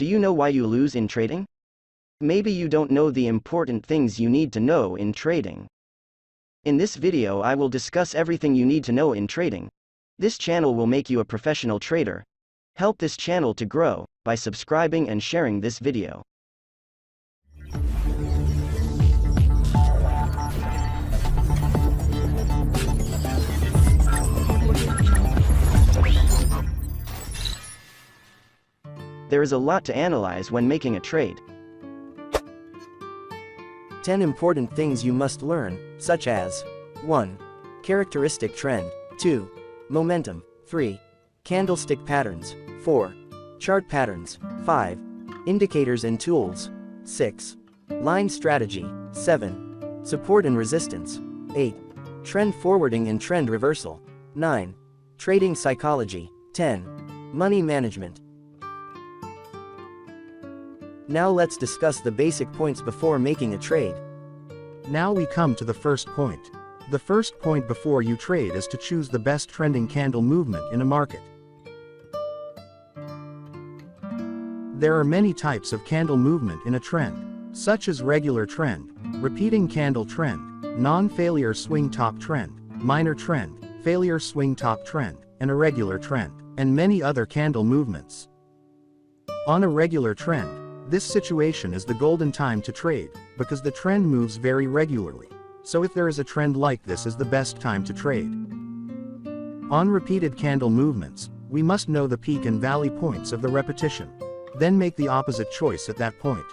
Do you know why you lose in trading? Maybe you don't know the important things you need to know in trading. In this video I will discuss everything you need to know in trading. This channel will make you a professional trader. Help this channel to grow by subscribing and sharing this video. There is a lot to analyze when making a trade. 10 important things you must learn, such as 1. Characteristic trend. 2. Momentum. 3. Candlestick patterns. 4. Chart patterns. 5. Indicators and tools. 6. Line strategy. 7. Support and resistance. 8. Trend forwarding and trend reversal. 9. Trading psychology. 10. Money management. Now let's discuss the basic points before making a trade. Now we come to the first point. The first point before you trade is to choose the best trending candle movement in a market. There are many types of candle movement in a trend, such as regular trend, repeating candle trend, non-failure swing top trend, minor trend, failure swing top trend, and irregular trend, and many other candle movements. On a regular trend, this situation is the golden time to trade, because the trend moves very regularly. So if there is a trend like this is the best time to trade. On repeated candle movements, we must know the peak and valley points of the repetition. Then make the opposite choice at that point.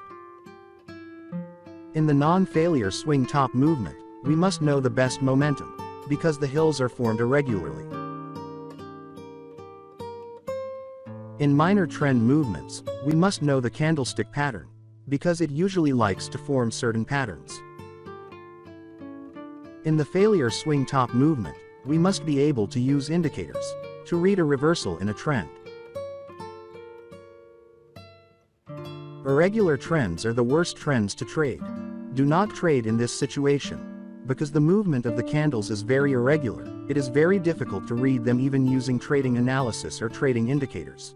In the non-failure swing top movement, we must know the best momentum, because the hills are formed irregularly. In minor trend movements, we must know the candlestick pattern, because it usually likes to form certain patterns. In the failure swing top movement, we must be able to use indicators to read a reversal in a trend. Irregular trends are the worst trends to trade. Do not trade in this situation. Because the movement of the candles is very irregular, it is very difficult to read them even using trading analysis or trading indicators.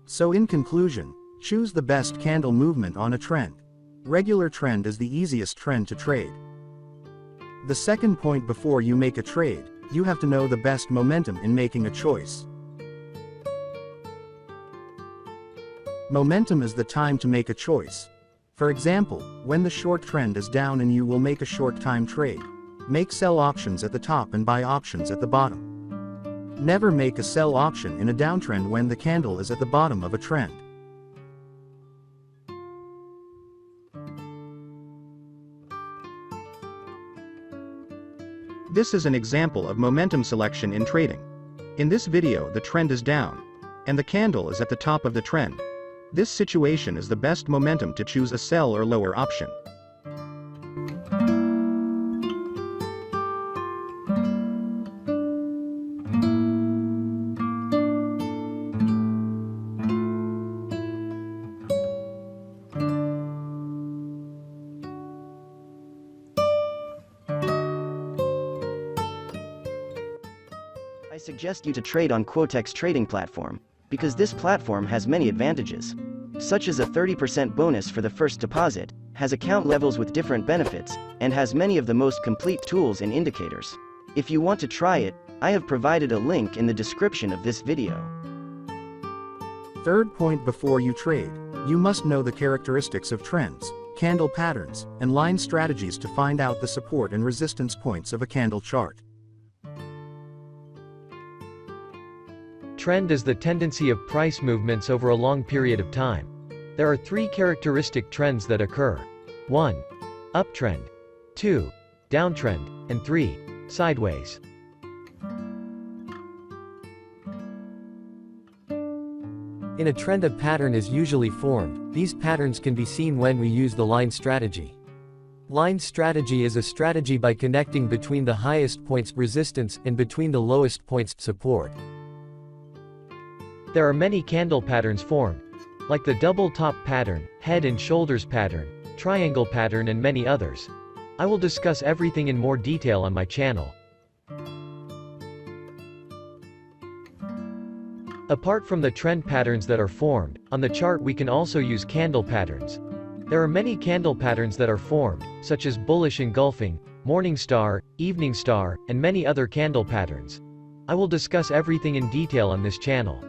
So in conclusion, choose the best candle movement on a trend. Regular trend is the easiest trend to trade. The second point before you make a trade, you have to know the best momentum in making a choice. Momentum is the time to make a choice. For example, when the short trend is down and you will make a short time trade, make sell options at the top and buy options at the bottom. Never make a sell option in a downtrend when the candle is at the bottom of a trend. This is an example of momentum selection in trading. In this video the trend is down, and the candle is at the top of the trend. This situation is the best momentum to choose a sell or lower option. I suggest you to trade on Quotex trading platform, because this platform has many advantages, such as a 30% bonus for the first deposit, has account levels with different benefits, and has many of the most complete tools and indicators. If you want to try it, I have provided a link in the description of this video. Third point before you trade, you must know the characteristics of trends, candle patterns, and line strategies to find out the support and resistance points of a candle chart. Trend is the tendency of price movements over a long period of time. There are 3 characteristic trends that occur. 1. Uptrend. 2. Downtrend. And 3. Sideways. In a trend, a pattern is usually formed. These patterns can be seen when we use the line strategy. Line strategy is a strategy by connecting between the highest points resistance and between the lowest points support. There are many candle patterns formed, like the double top pattern, head and shoulders pattern, triangle pattern and many others. I will discuss everything in more detail on my channel. Apart from the trend patterns that are formed, on the chart we can also use candle patterns. There are many candle patterns that are formed, such as bullish engulfing, morning star, evening star, and many other candle patterns. I will discuss everything in detail on this channel.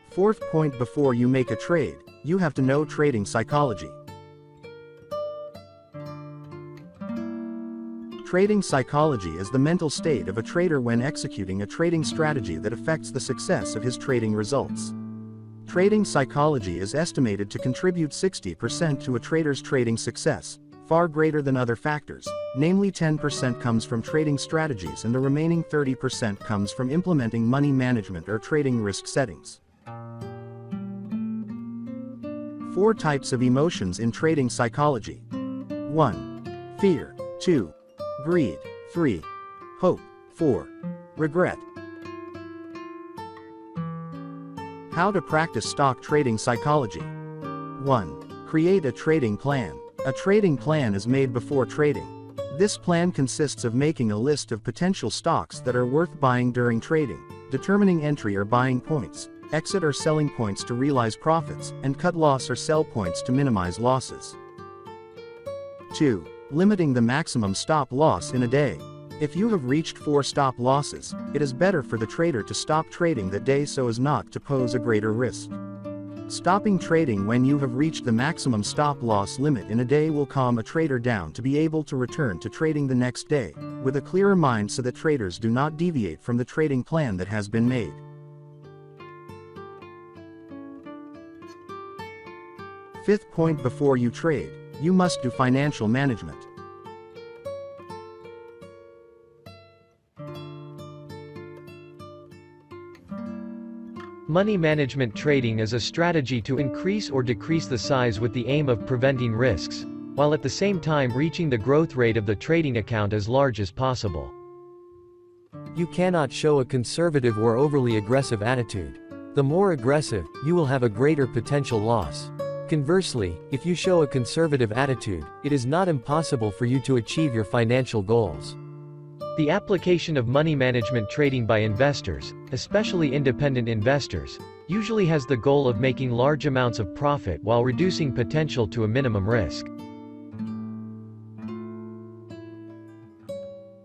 Fourth point: before you make a trade, you have to know trading psychology. Trading psychology is the mental state of a trader when executing a trading strategy that affects the success of his trading results. Trading psychology is estimated to contribute 60% to a trader's trading success, far greater than other factors, namely 10% comes from trading strategies and the remaining 30% comes from implementing money management or trading risk settings. 4 types of emotions in trading psychology. 1. Fear. 2. Greed. 3. Hope. 4. Regret. How to practice stock trading psychology. 1. Create a trading plan. A trading plan is made before trading. This plan consists of making a list of potential stocks that are worth buying during trading, determining entry or buying points, exit or selling points to realize profits, and cut loss or sell points to minimize losses. 2. Limiting the maximum stop loss in a day. If you have reached 4 stop losses, it is better for the trader to stop trading that day so as not to pose a greater risk. Stopping trading when you have reached the maximum stop loss limit in a day will calm a trader down to be able to return to trading the next day, with a clearer mind so that traders do not deviate from the trading plan that has been made. Fifth point: before you trade, you must do financial management. Money management trading is a strategy to increase or decrease the size with the aim of preventing risks, while at the same time reaching the growth rate of the trading account as large as possible. You cannot show a conservative or overly aggressive attitude. The more aggressive, you will have a greater potential loss. Conversely, if you show a conservative attitude, it is not impossible for you to achieve your financial goals. The application of money management trading by investors, especially independent investors, usually has the goal of making large amounts of profit while reducing potential to a minimum risk.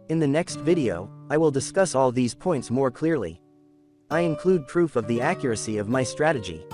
In the next video, I will discuss all these points more clearly. I include proof of the accuracy of my strategy.